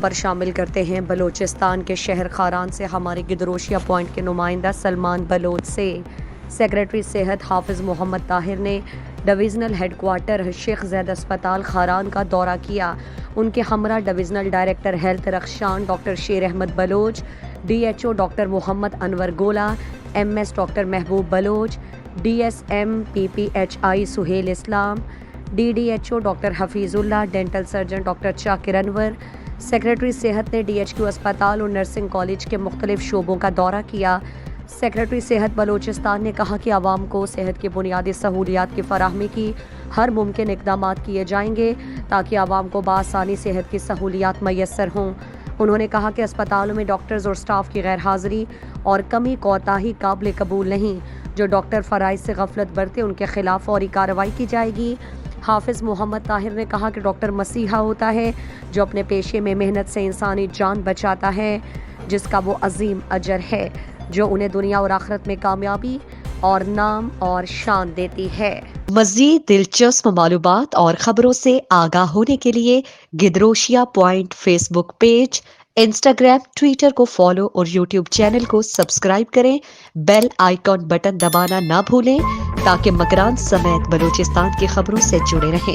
پر شامل کرتے ہیں۔ بلوچستان کے شہر خاران سے ہمارے گدروشیا پوائنٹ کے نمائندہ سلمان بلوچ سے سیکریٹری صحت حافظ محمد طاہر نے ڈویژنل ہیڈ کوارٹر شیخ زید اسپتال خاران کا دورہ کیا۔ ان کے ہمراہ divisional director health Rakhshan doctor Sher Ahmed Baloch, D H O doctor Muhammad Anwar Gola, M S doctor Mehboob Baloch, D S M P P H I Sohail Islam, D D H O doctor Hafeez Ullah, dental surgeon doctor Shakir Anwar. Secretary صحت نے ڈی ایچ کیو اسپتال اور نرسنگ کالج کے مختلف شعبوں کا دورہ کیا۔ سیکریٹری صحت بلوچستان نے کہا کہ عوام کو صحت کی بنیادی سہولیات کی فراہمی کی ہر ممکن اقدامات کیے جائیں گے تاکہ عوام کو بآسانی صحت کی سہولیات میسر ہوں۔ انہوں نے کہا کہ اسپتالوں میں ڈاکٹرز اور سٹاف کی غیر حاضری اور کمی کوتاہی قابل قبول نہیں۔ جو ڈاکٹر فرائض سے غفلت برتے ان کے خلاف فوری کارروائی کی جائے گی۔ حافظ محمد طاہر نے کہا کہ ڈاکٹر مسیحا ہوتا ہے جو اپنے پیشے میں محنت سے انسانی جان بچاتا ہے، جس کا وہ عظیم اجر ہے جو انہیں دنیا اور آخرت میں کامیابی اور نام اور شان دیتی ہے۔ مزید دلچسپ معلومات اور خبروں سے آگاہ ہونے کے لیے Gadrosia point Facebook page, Instagram, Twitter کو فالو اور یوٹیوب چینل کو سبسکرائب کریں۔ بیل آئیکن بٹن دبانا نہ بھولیں تاکہ مکران سمیت بلوچستان کی خبروں سے جڑے رہیں۔